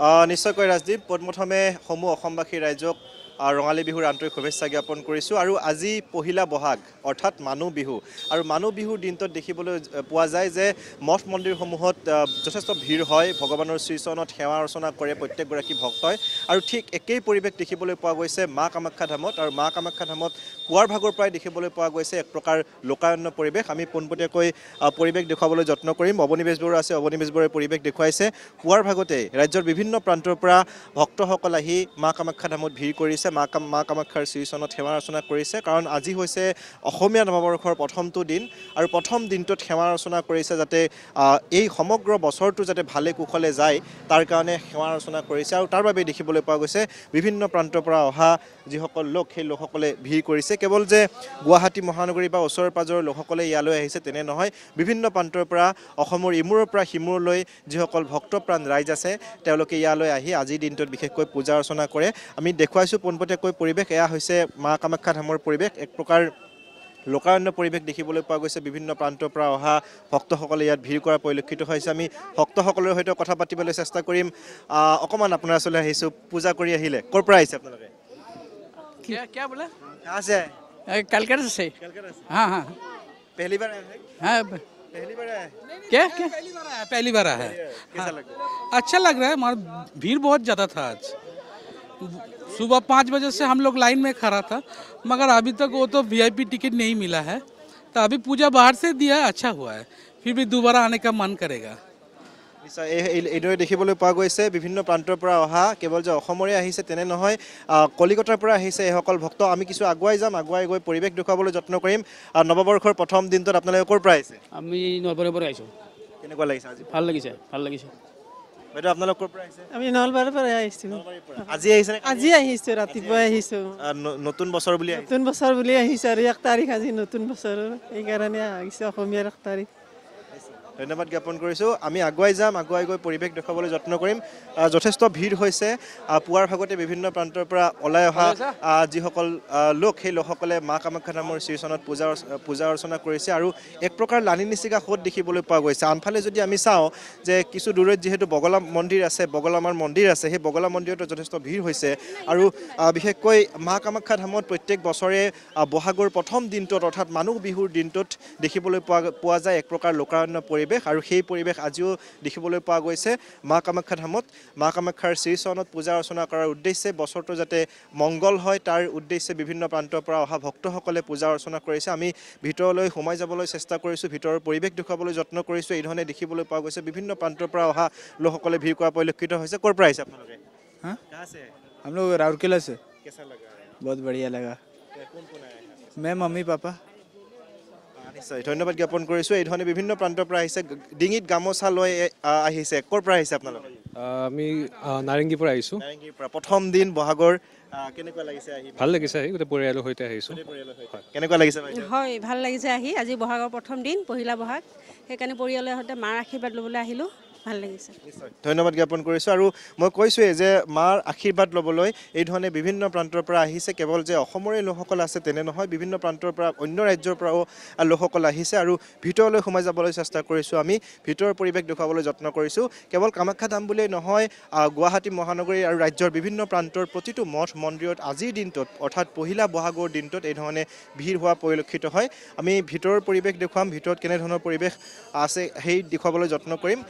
নিশ্চয়কৈ ৰাজদীপ পোনপ্ৰথমে সমূহ অসমবাসী ৰাইজক ৰঙালী বিহুৰ আন্তৰিক শুভেচ্ছা জ্ঞাপন কৰিছোঁ আৰু আজি পহিলা বহাগ অৰ্থাৎ মানুহ বিহু আৰু মানুহ বিহুৰ দিনটোত দেখিবলৈ পোৱা যায় যে মঠ মন্দিৰসমূহত যথেষ্ট ভিৰ হয় ভগৱানৰ শ্ৰীচৰণত সেৱা অৰ্চনা কৰে প্ৰত্যেকগৰাকী ভক্তই আৰু ঠিক একেই পৰিৱেশ দেখিবলৈ পোৱা গৈছে মা কামাখ্যা ধামত আৰু মা কামাখ্যা ধামত পুৱাৰ ভাগৰ পৰাই দেখিবলৈ পোৱা গৈছে এক প্ৰকাৰ লোকাৰণ্য পৰিৱেশ আমি পোনপটীয়াকৈ পৰিৱেশ দেখুৱাবলৈ যত্ন কৰিম অৱনিবেশ বৰুৱা আছে অৱনিবেশ বৰুৱাই পৰিৱেশ দেখুৱাইছে পুৱাৰ ভাগতে ৰাজ্যৰ বিভিন্ন প্ৰান্তৰ পৰা ভক্তসকল আহি মা কামাখ্যা ধামত ভিৰ কৰিছে মা কামাখ্যাৰ শ্ৰীচৰণত সেৱা অৰ্চনা কৰিছে কাৰণ আজি হৈছে অসমীয়া নৱবৰ্ষৰ প্ৰথমটো দিন আৰু প্ৰথম দিনটোত সেৱা অৰ্চনা কৰিছে যাতে এই সমগ্ৰ বছৰটো যাতে ভালে কুশলে যায় তাৰ কাৰণে সেৱা অৰ্চনা কৰিছে আৰু তাৰ বাবে দেখিবলৈ পোৱা গৈছে বিভিন্ন প্ৰান্তৰ পৰা অহা যিসকল লোক সেই লোকসকলে ভিৰ কৰিছে কেৱল যে গুৱাহাটী মহানগৰী বা ওচৰ পাজৰৰ লোকসকলে ইয়ালৈ আহিছে তেনে নহয় বিভিন্ন প্ৰান্তৰ পৰা অসমৰ ইমূৰৰ পৰা সিমূৰলৈ যিসকল ভক্তপ্ৰাণ ৰাইজ আছে তেওঁলোকে ইয়ালৈ আহি আজিৰ দিনটোত বিশেষকৈ পূজা অৰ্চনা কৰে আমি দেখুৱাইছোঁ পোনপটীয়াকৈ পৰিৱেশ এয়া হৈছে মা কামাখ্যা ধামৰ পৰিৱেশ এক প্ৰকাৰ লোকাৰণ্য পৰিৱেশ দেখিবলৈ পোৱা গৈছে বিভিন্ন প্ৰান্তৰ পৰা অহা ভক্তসকলে ইয়াত ভিৰ কৰা পৰিলক্ষিত হৈছে আমি ভক্তসকলৰ সৈতে কথা পাতিবলৈ চেষ্টা কৰিম অকণমান আপোনাৰ ওচৰলৈ আহিছোঁ পূজা কৰি আহিলে ক'ৰ পৰা আহিছে আপোনালোকে क्या बोला कहाँ से आए कलकत्ता से हाँ हाँ पहली बार आए हैं हाँ पहली बार आए क्या क्या पहली बार है कैसा लग रहा है अच्छा लग रहा है मगर भीड़ बहुत ज़्यादा था आज सुबह 5 बजे से हम लोग लाइन में खड़ा था मगर अभी तक वो तो वीआईपी टिकट नहीं मिला है तो अभी पूजा बाहर से दिया अच्छा हुआ है फिर भी दोबारा आने का मन करेगा নিশ্চয় এইদৰে দেখিবলৈ পোৱা গৈছে বিভিন্ন প্ৰান্তৰ পৰা অহা কেৱল যে অসমৰে আহিছে তেনে নহয় কলিকতাৰ পৰা আহিছে এইসকল ভক্ত আমি কিছু আগুৱাই যাম আগুৱাই গৈ পৰিৱেশ দেখুৱাবলৈ যত্ন কৰিম নৱবৰ্ষৰ প্ৰথম দিনটোত আপোনালোকে ক'ৰ পৰা আহিছে আমি নলবাৰীৰ পৰা আহিছোঁ কেনেকুৱা লাগিছে আজি ভাল লাগিছে বাইদেউ আপোনালোক ক'ৰ পৰা আহিছে আমি নলবাৰীৰ পৰা আহিছোঁ আজি আহিছে আজি আহিছোঁ ৰাতিপুৱাই আহিছোঁ নতুন বছৰ বুলি আহিছে নতুন বছৰ বুলি আহিছোঁ আৰু 1 তাৰিখ আজি নতুন বছৰ সেইকাৰণে আহিছোঁ অসমীয়াৰ 1 তাৰিখ ধন্যবাদ জ্ঞাপন কৰিছোঁ আমি আগুৱাই যাম আগুৱাই গৈ পৰিৱেশ দেখুৱাবলৈ যত্ন কৰিম যথেষ্ট ভিৰ হৈছে পুৱাৰ ভাগতে বিভিন্ন প্ৰান্তৰ পৰা ওলাই অহা যিসকল লোক সেই লোকসকলে মা কামাখ্যা ধামৰ শ্ৰীচৰণত পূজা অৰ্চনা কৰিছে আৰু এক প্ৰকাৰ লানি নিচিগা সোঁত দেখিবলৈ পোৱা গৈছে আনফালে যদি আমি চাওঁ যে কিছু দূৰৈত যিহেতু বগলা মন্দিৰ আছে বগলামাৰ মন্দিৰ আছে সেই বগলা মন্দিৰতো যথেষ্ট ভিৰ হৈছে আৰু বিশেষকৈ মা কামাখ্যা ধামত প্ৰত্যেক বছৰে বহাগৰ প্ৰথম দিনটোত অৰ্থাৎ মানুহ বিহুৰ দিনটোত দেখিবলৈ পোৱা যায় এক প্ৰকাৰ লোকাৰণ্য পৰিৱেশ আৰু সেই পৰিৱেশ আজিও দেখিবলৈ পোৱা গৈছে মা কামাখ্যা ধামত মা কামাখ্যাৰ শ্ৰীচৰণত পূজা অৰ্চনা কৰাৰ উদ্দেশ্যে বছৰটো যাতে মংগল হয় তাৰ উদ্দেশ্যে বিভিন্ন প্ৰান্তৰ পৰা অহা ভক্তসকলে পূজা অৰ্চনা কৰিছে আমি ভিতৰলৈ সোমাই যাবলৈ চেষ্টা কৰিছোঁ ভিতৰৰ পৰিৱেশ দেখুৱাবলৈ যত্ন কৰিছোঁ এই ধৰণে দেখিবলৈ পোৱা গৈছে বিভিন্ন প্ৰান্তৰ পৰা অহা লোকসকলে ভিৰ কৰা পৰিলক্ষিত হৈছে ক'ৰ পৰা আহিছে আপোনালোকে हाँ कहाँ से हम लोग राउरकेला से कैसा लगा बहुत बढ़िया लगा कौन कौन आया है मैं मम्मी पापा নিশ্চয় ধন্যবাদ জ্ঞাপন কৰিছোঁ এই ধৰণে বিভিন্ন প্ৰান্তৰ পৰা আহিছে ডিঙিত গামোচা লৈ আহিছে ক'ৰ পৰা আহিছে আপোনালোকে আমি নাৰেংগীৰ পৰা আহিছোঁ নাৰেংগীৰ পৰা প্ৰথম দিন বহাগৰ কেনেকুৱা লাগিছে আহি ভাল লাগিছে আহি গোটেই পৰিয়ালৰ সৈতে আহিছোঁ কেনেকুৱা লাগিছে বাইদেউ হয় ভাল লাগিছে আহি আজি বহাগৰ প্ৰথম দিন পহিলা বহাগ সেইকাৰণে পৰিয়ালৰ সৈতে মাৰ আশীৰ্বাদ ল'বলৈ আহিলোঁ ভাল লাগিছে ধন্যবাদ জ্ঞাপন কৰিছোঁ আৰু মই কৈছোঁৱেই যে মাৰ আশীৰ্বাদ ল'বলৈ এই ধৰণে বিভিন্ন প্ৰান্তৰ পৰা আহিছে কেৱল যে অসমৰে লোকসকল আছে তেনে নহয় বিভিন্ন প্ৰান্তৰ পৰা অন্য ৰাজ্যৰ পৰাও লোকসকল আহিছে আৰু ভিতৰলৈ সোমাই যাবলৈ চেষ্টা কৰিছোঁ আমি ভিতৰৰ পৰিৱেশ দেখুৱাবলৈ যত্ন কৰিছোঁ কেৱল কামাখ্যা ধাম বুলিয়েই নহয় গুৱাহাটী মহানগৰী আৰু ৰাজ্যৰ বিভিন্ন প্ৰান্তৰ প্ৰতিটো মঠ মন্দিৰত আজিৰ দিনটোত অৰ্থাৎ পহিলা বহাগৰ দিনটোত এই ধৰণে ভিৰ হোৱা পৰিলক্ষিত হয় আমি ভিতৰৰ পৰিৱেশ দেখুৱাম ভিতৰত কেনেধৰণৰ পৰিৱেশ আছে সেই দেখুৱাবলৈ যত্ন কৰিম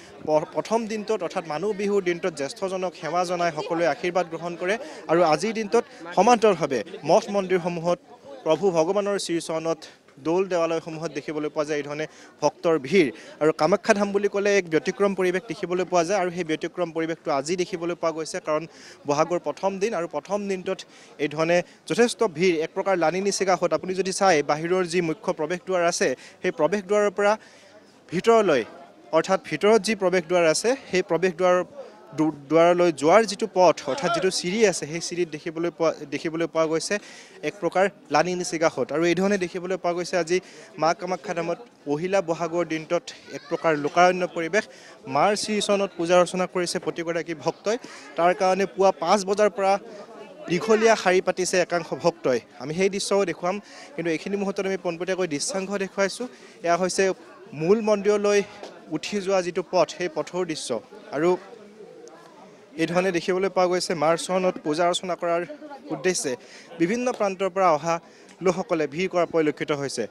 প্ৰথম দিনটোত অৰ্থাৎ মানুহ বিহুৰ দিনটোত জ্যেষ্ঠজনক সেৱা জনাই সকলোৱে আশীৰ্বাদ গ্ৰহণ কৰে আৰু আজিৰ দিনটোত সমান্তৰভাৱে মঠ মন্দিৰসমূহত প্ৰভু ভগৱানৰ শ্ৰীচৰণত দৌল দেৱালয়সমূহত দেখিবলৈ পোৱা যায় এই ধৰণে ভক্তৰ ভিৰ আৰু কামাখ্যা ধাম বুলি ক'লে এক ব্যতিক্ৰম পৰিৱেশ দেখিবলৈ পোৱা যায় আৰু সেই ব্যতিক্ৰম পৰিৱেশটো আজি দেখিবলৈ পোৱা গৈছে কাৰণ বহাগৰ প্ৰথম দিন আৰু প্ৰথম দিনটোত এই ধৰণে যথেষ্ট ভিৰ এক প্ৰকাৰ লানি নিচিগা সোঁত আপুনি যদি চাই বাহিৰৰ যি মুখ্য প্ৰৱেশদ্বাৰ আছে সেই প্ৰৱেশদ্বাৰৰ পৰা ভিতৰলৈ অৰ্থাৎ ভিতৰত যি প্ৰৱেশদ্বাৰ আছে সেই প্ৰৱেশদ্বাৰলৈ যোৱাৰ যিটো পথ অৰ্থাৎ যিটো চিৰি আছে সেই চিৰিত দেখিবলৈ পোৱা গৈছে এক প্ৰকাৰ লানি নিচিগা সোঁত আৰু এই ধৰণে দেখিবলৈ পোৱা গৈছে আজি মা কামাখ্যা ধামত পহিলা বহাগৰ দিনটোত এক প্ৰকাৰ লোকাৰণ্য পৰিৱেশ মাৰ শ্ৰীচৰণত পূজা অৰ্চনা কৰিছে প্ৰতিগৰাকী ভক্তই তাৰ কাৰণে পুৱা 5 বজাৰ পৰা দীঘলীয়া শাৰী পাতিছে একাংশ ভক্তই আমি সেই দৃশ্যও দেখুৱাম কিন্তু এইখিনি মুহূৰ্তত আমি পোনপটীয়াকৈ দৃশ্যাংশ দেখুৱাইছোঁ এয়া হৈছে মূল মন্দিৰলৈ উঠি যোৱা যিটো পথ সেই পথৰ দৃশ্য আৰু এই ধৰণে দেখিবলৈ পোৱা গৈছে মাৰ চৰণত পূজা অৰ্চনা কৰাৰ উদ্দেশ্যে বিভিন্ন প্ৰান্তৰ পৰা অহা লোকসকলে ভিৰ কৰা পৰিলক্ষিত হৈছে।